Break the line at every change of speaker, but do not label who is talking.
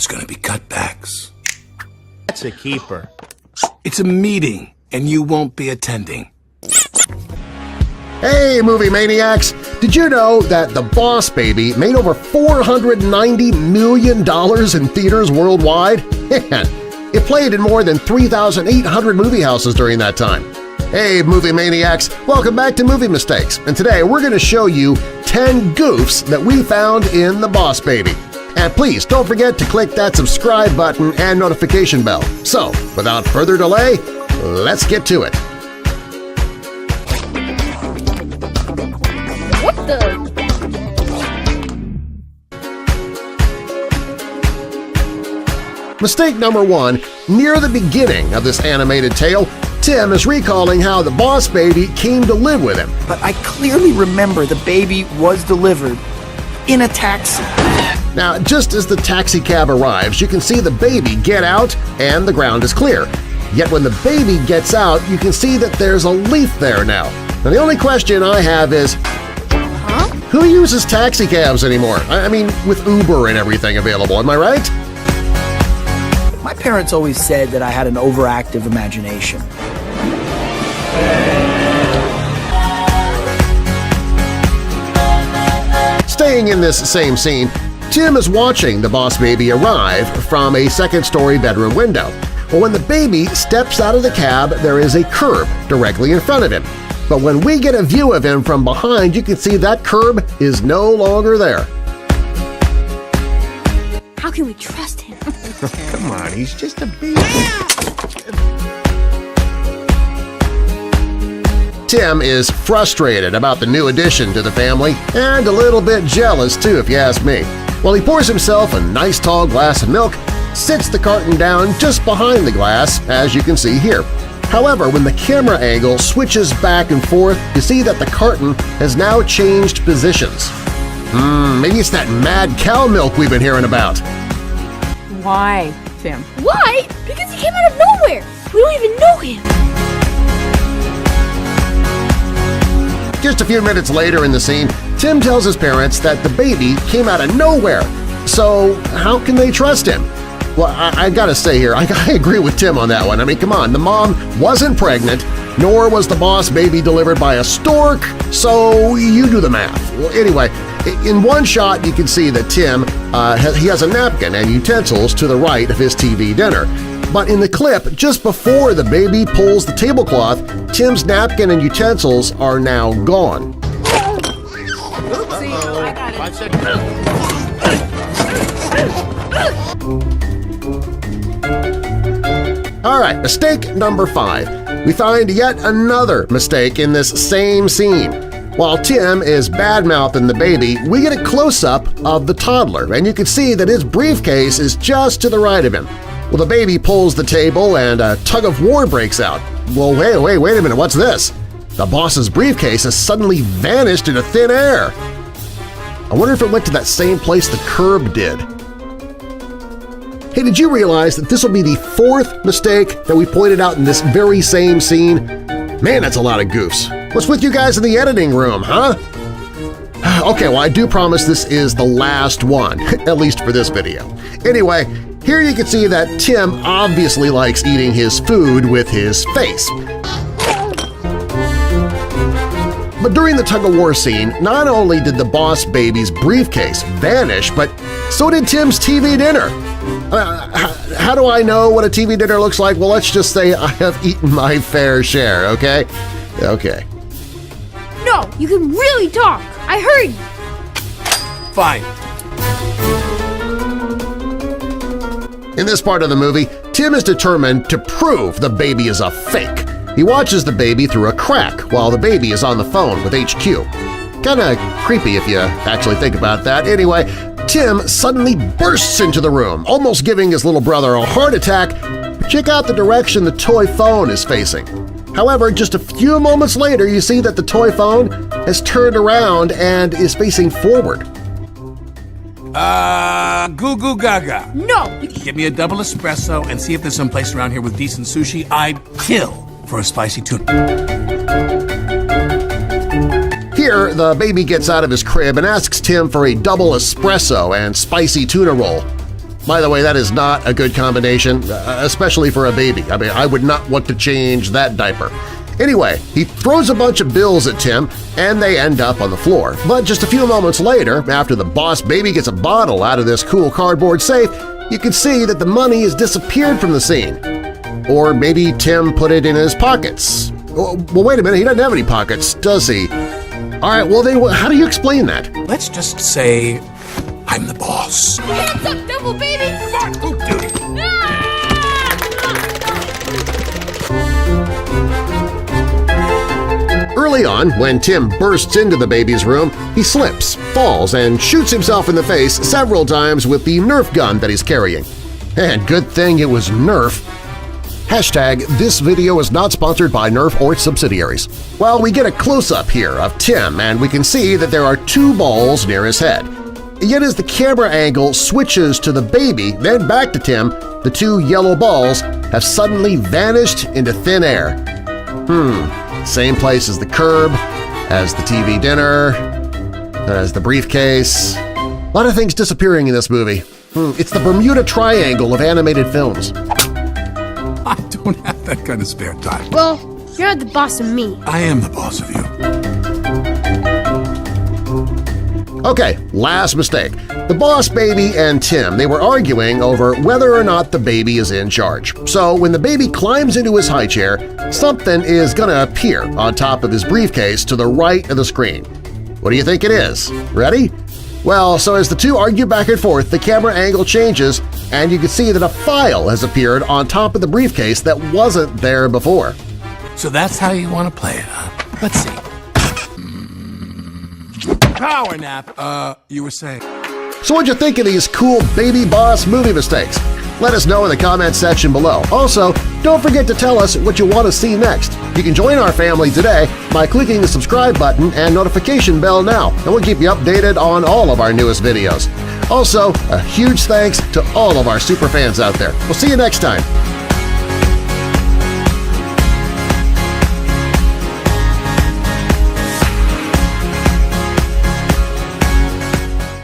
there's going to be cutbacks.
That's a keeper.
It's a meeting, and you won't be attending.
Hey, movie maniacs! Did you know that The Boss Baby made over $490 million in theaters worldwide? Man, it played in more than 3,800 movie houses during that time. Hey, movie maniacs! Welcome back to Movie Mistakes, and today we're going to show you 10 goofs that we found in The Boss Baby. And please don't forget to click that subscribe button and notification bell. So, without further delay, let's get to it.
What the?
Mistake number 1. Near the beginning of this animated tale, Tim is recalling how the Boss Baby came to live with him.
But I clearly remember the baby was delivered in a taxi.
Now, just as the taxi cab arrives, you can see the baby get out and the ground is clear. Yet when the baby gets out, you can see that there's a leaf there now. Now, the only question I have is, who uses taxi cabs anymore? I mean, with Uber and everything available, am I right?
My parents always said that I had an overactive imagination.
Staying in this same scene, Tim is watching the Boss Baby arrive from a second-story bedroom window. Well, when the baby steps out of the cab, there is a curb directly in front of him. But when we get a view of him from behind, you can see that curb is no longer there.
How can we trust him?
Come on, he's just a baby.
Tim is frustrated about the new addition to the family and a little bit jealous too, if you ask me. Well, he pours himself a nice tall glass of milk, sits the carton down just behind the glass, as you can see here. However, when the camera angle switches back and forth, you see that the carton has now changed positions. Maybe it's that mad cow milk we've been hearing about.
Why, Tim?
Why? Because he came out of nowhere! We don't even know him!
Just a few minutes later in the scene, Tim tells his parents that the baby came out of nowhere. So how can they trust him? Well, I gotta say here, I agree with Tim on that one. I mean, come on, the mom wasn't pregnant, nor was the Boss Baby delivered by a stork, so you do the math. Well, anyway, in one shot you can see that Tim he has a napkin and utensils to the right of his TV dinner. But in the clip, just before the baby pulls the tablecloth, Tim's napkin and utensils are now gone.
Oopsie, I got it.
5 seconds.
All right, mistake number 5. We find yet another mistake in this same scene. While Tim is bad-mouthing the baby, we get a close-up of the toddler, and you can see that his briefcase is just to the right of him. Well, the baby pulls the table and a tug-of-war breaks out. Well, wait a minute, what's this? The boss's briefcase has suddenly vanished into thin air. I wonder if it went to that same place the curb did. Hey, did you realize that this will be the 4th mistake that we pointed out in this very same scene? Man, that's a lot of goofs. What's with you guys in the editing room, huh? Okay, well, I do promise this is the last one, at least for this video. Anyway, here you can see that Tim obviously likes eating his food with his face. But during the tug-of-war scene, not only did the Boss Baby's briefcase vanish, but so did Tim's TV dinner. How do I know what a TV dinner looks like? Well, let's just say I have eaten my fair share, okay? Okay.
No, you can really talk! I heard you!
Fine.
In this part of the movie, Tim is determined to prove the baby is a fake. He watches the baby through a crack while the baby is on the phone with HQ. Kinda creepy if you actually think about that. Anyway, Tim suddenly bursts into the room, almost giving his little brother a heart attack. Check out the direction the toy phone is facing. However, just a few moments later, you see that the toy phone has turned around and is facing forward.
Goo goo gaga.
No!
Give me a double espresso and see if there's some place around here with decent sushi. I'd kill for a spicy tuna.
Here, the baby gets out of his crib and asks Tim for a double espresso and spicy tuna roll. By the way, that is not a good combination, especially for a baby. I mean, I would not want to change that diaper. Anyway, he throws a bunch of bills at Tim, and they end up on the floor. But just a few moments later, after the boss baby gets a bottle out of this cool cardboard safe, you can see that the money has disappeared from the scene. Or maybe Tim put it in his pockets. Well, wait a minute, he doesn't have any pockets, does he? All right, well then, how do you explain that?
Let's just say I'm the boss.
Hands up, double baby!
Come on, poop duty!
Early on, when Tim bursts into the baby's room, he slips, falls, and shoots himself in the face several times with the Nerf gun that he's carrying. And good thing it was Nerf. Hashtag, this video is not sponsored by Nerf or its subsidiaries. Well, we get a close-up here of Tim, and we can see that there are 2 balls near his head. Yet as the camera angle switches to the baby, then back to Tim, the 2 yellow balls have suddenly vanished into thin air. Same place as the curb, as the TV dinner, as the briefcase. A lot of things disappearing in this movie. It's the Bermuda Triangle of animated films.
I don't have that kind of spare time.
Well, you're the boss of me.
I am the boss of you.
Okay, last mistake. The boss baby and Tim, they were arguing over whether or not the baby is in charge. So when the baby climbs into his high chair, something is gonna appear on top of his briefcase to the right of the screen. What do you think it is? Ready? Well, so as the 2 argue back and forth, the camera angle changes, and you can see that a file has appeared on top of the briefcase that wasn't there before.
So that's how you want to play it, huh? Let's see. Power nap. You were saying?
So what'd you think of these cool baby boss movie mistakes? Let us know in the comments section below. Also, don't forget to tell us what you want to see next. You can join our family today by clicking the subscribe button and notification bell now, and we'll keep you updated on all of our newest videos. Also, a huge thanks to all of our super fans out there. We'll see you next time.